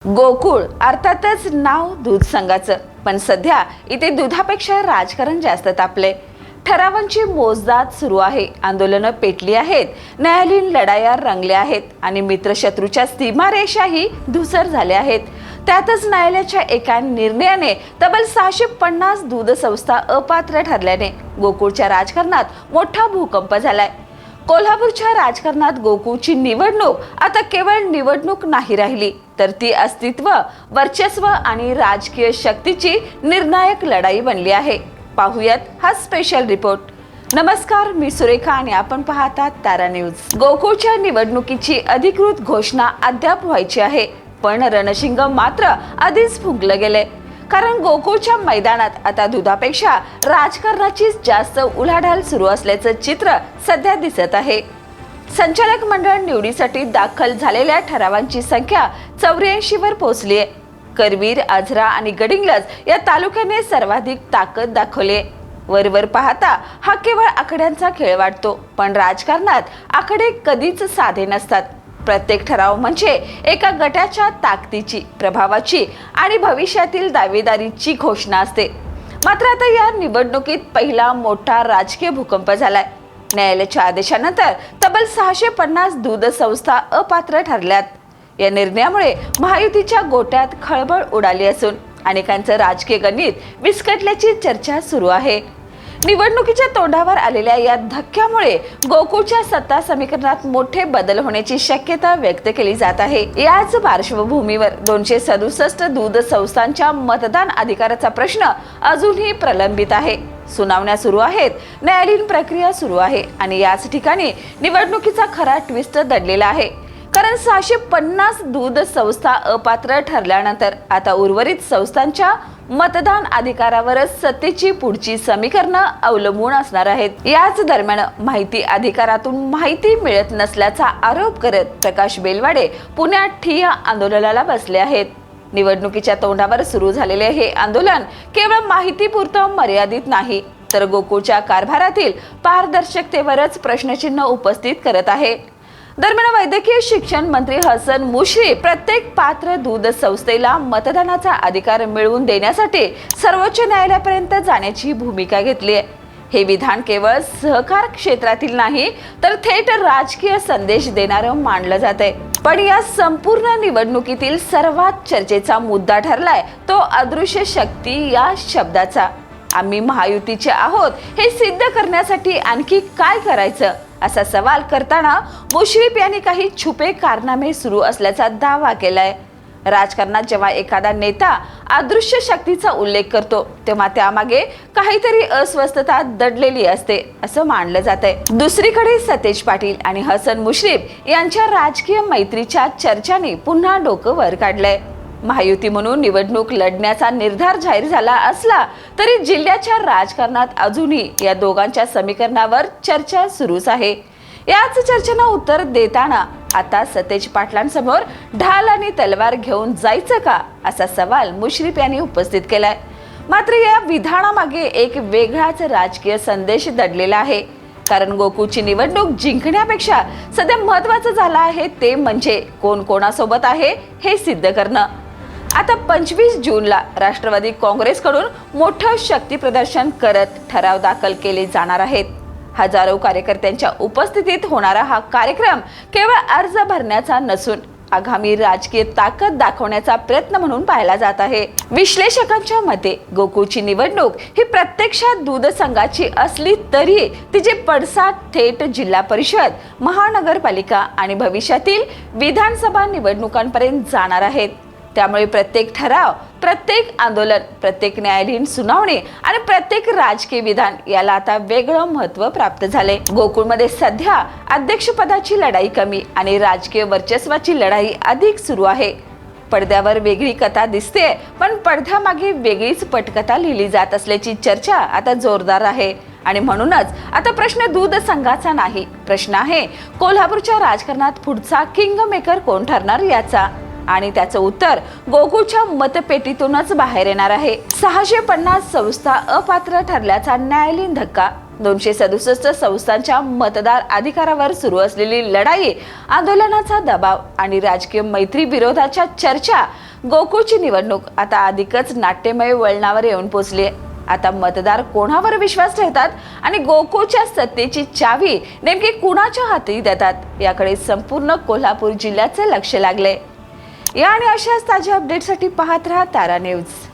गोकुळ अर्थातच नाव दूध संघाचं, पण सध्या इथे दुधापेक्षा राजकारण जास्त तापले. ठरावांची मोजदाद सुरू आहे, आंदोलनं पेटली आहेत, न्यायालयीन लढाया रंगल्या आहेत आणि मित्रशत्रूच्या सीमारेषाही धुसर झाल्या आहेत. त्यातच न्यायालयाच्या एका निर्णयाने तब्बल 650 दूध संस्था अपात्र ठरल्याने गोकुळच्या राजकारणात मोठा भूकंप झालाय. कोल्हापूरच्या राजकारणात गोकुळची निवडणूक आता केवळ निवडणूक नाही राहिली, तर ती अस्तित्व, वर्चस्व आणि राजकीय शक्तीची निर्णायक लढाई बनली आहे. पाहुयात हा स्पेशल रिपोर्ट. नमस्कार, मी सुरेखा आणि आपण पाहतात तारा न्यूज. गोकुळच्या निवडणुकीची अधिकृत घोषणा अद्याप व्हायची आहे, पण रणशिंग मात्र आधीच फुंकलं गेले. कारण गोकुळच्या मैदानात आता दुधापेक्षा राजकारणाची जास्त उलाढाल सुरू असल्याचं चित्र सध्या दिसत आहे. संचालक मंडळ निवडीसाठी दाखल झालेल्या ठरावांची संख्या 84 वर पोहोचली आहे. करवीर, आजरा आणि गडिंग्लज या तालुक्याने सर्वाधिक ताकद दाखवली आहे. वरवर पाहता हा केवळ आकड्यांचा खेळ वाटतो, पण राजकारणात आकडे कधीच साधे नसतात. प्रत्येक ठराव म्हणजे एका गटाच्या ताकदीची, प्रभावाची आणि भविष्यातील दावेदारीची घोषणा असते. मात्र आता या निवडणुकीत पहिला मोठा राजकीय भूकंप झालाय. न्यायालयाच्या आदेशानंतर तब्बल 650 दूध संस्था अपात्र ठरल्यात. या निर्णयामुळे महायुतीच्या गोट्यात खळबळ उडाली असून अनेकांचं राजकीय गणित विस्कटल्याची चर्चा सुरू आहे. निवडणुकीच्या तोंडावर आलेल्या या धक्क्यामुळे गोकुळच्या सत्ता समीकरणात मोठे बदल होण्याची शक्यता व्यक्त केली जात आहे. याच पार्श्वभूमीवर 267 दूध संस्थांच्या मतदान अधिकाराचा प्रश्न अजूनही प्रलंबित आहे. सुनावण्या सुरू आहेत, न्यायालयीन प्रक्रिया सुरू आहे आणि याच ठिकाणी निवडणुकीचा खरा ट्विस्ट दडलेला आहे. कारण 650 दूध संस्था अपात्र ठरल्यानंतर आता उर्वरित संस्थांच्या मतदान अधिकारावरच सत्तेची पुढची समीकरणं अवलंबून असणार आहेत. याच दरम्यान माहिती अधिकारातून माहिती मिळत नसल्याचा आरोप करत प्रकाश बेलवाडे पुण्यात ठिय्या आंदोलनाला बसले आहेत. निवडणुकीच्या तोंडावर सुरू झालेले हे आंदोलन केवळ माहितीपुरतं मर्यादित नाही, तर गोकुळच्या कारभारातील पारदर्शकतेवरच प्रश्नचिन्ह उपस्थित करत आहे. दरम्यान वैद्यकीय शिक्षण मंत्री हसन मुश्रीफ प्रत्येक पात्र दूध संस्थेला मतदानाचा अधिकार मिळवून देण्यासाठी सर्वोच्च न्यायालयापर्यंत जाण्याची भूमिका घेतली आहे. हे विधान केवळ सहकार क्षेत्रातील नाही, तर थेट राजकीय संदेश देणारं मानलं जातंय. पण या संपूर्ण निवडणुकीतील सर्वात चर्चेचा मुद्दा ठरलाय तो अदृश्य शक्ती या शब्दाचा. आम्ही महायुतीचे आहोत हे सिद्ध करण्यासाठी आणखी काय करायचं, असा सवाल करताना मुश्रीफ यांनी काही छुपे कारनामे सुरू असल्याचा दावा केलाय. राजकारणात जेव्हा एखादा नेता अदृश्य शक्तीचा उल्लेख करतो, तेव्हा त्यामागे काहीतरी अस्वस्थता दडलेली असते असं मानलं जातंय. दुसरीकडे सतेज पाटील आणि हसन मुश्रीफ यांच्या राजकीय मैत्रीच्या चर्चाने पुन्हा डोकं वर काढलंय. महायुती म्हणून निवडणूक लढण्याचा निर्धार जाहीर झाला असला तरी जिल्ह्याच्या राजकारणात अजूनही या दोघांच्या समीकरणावर चर्चा सुरूच आहे. याच चर्चेला उत्तर देताना आता सतेज पाटलांसमोर ढाल आणि तलवार घेऊन जायचं का, असा सवाल मुश्रीफ यांनी उपस्थित केलाय. मात्र या विधानामागे एक वेगळाच राजकीय संदेश दडलेला आहे. कारण गोकुळची निवडणूक जिंकण्यापेक्षा सध्या महत्वाचं झालं आहे ते म्हणजे कोण कोणासोबत आहे हे सिद्ध करणं. आता 25 जूनला राष्ट्रवादी काँग्रेसकडून मोठं शक्ती प्रदर्शन करत ठराव दाखल केले जाणार आहेत. हजारो कार्यकर्त्यांच्या उपस्थितीत होणारा हा कार्यक्रम केवळ अर्ज भरण्याचा नसून आगामी राजकीय ताकद दाखवण्याचा प्रयत्न म्हणून पाहिला जात आहे. विश्लेषकांच्या मते गोकुळची निवडणूक ही प्रत्यक्षात दूध संघाची असली तरी तिचे पडसाद थेट जिल्हा परिषद, महानगरपालिका आणि भविष्यातील विधानसभा निवडणुकांपर्यंत जाणार आहेत. त्यामुळे प्रत्येक ठराव, प्रत्येक आंदोलन, प्रत्येक न्यायालयीन सुनावणी आणि प्रत्येक राजकीय विधान याला आता वेगळं महत्त्व प्राप्त झाले. गोकुळमध्ये सध्या अध्यक्षपदाची लढाई कमी आणि राजकीय वर्चस्वाची लढाई अधिक सुरू आहे. पडद्यावर वेगळी कथा दिसते, पण पडद्यामागे वेगळीच पटकथा लिहिली जात असल्याची चर्चा आता जोरदार आहे. आणि म्हणूनच आता प्रश्न दूध संघाचा नाही, प्रश्न आहे कोल्हापूरच्या राजकारणात पुढचा किंग मेकर कोण ठरणार याचा. आणि त्याचं उत्तर गोकुळच्या मतपेटीतूनच बाहेर येणार आहे. 650 संस्था अपात्र ठरल्याचा न्यायालयीन धक्का, 267 संस्थांच्या मतदार अधिकारावर सुरू असलेली लढाई, आंदोलनाचा दबाव आणि राजकीय मैत्री विरोधाच्या चर्चा, गोकुळची निवडणूक आता अधिकच नाट्यमय वळणावर येऊन पोहोचली आहे. आता मतदार कोणावर विश्वास ठेवतात आणि गोकुळच्या सत्तेची चावी नेमकी कुणाच्या हाती देतात याकडे संपूर्ण कोल्हापूर जिल्ह्याचे लक्ष लागले. या आणि अशाच ताज्या अपडेटसाठी पाहत रहा तारा न्यूज.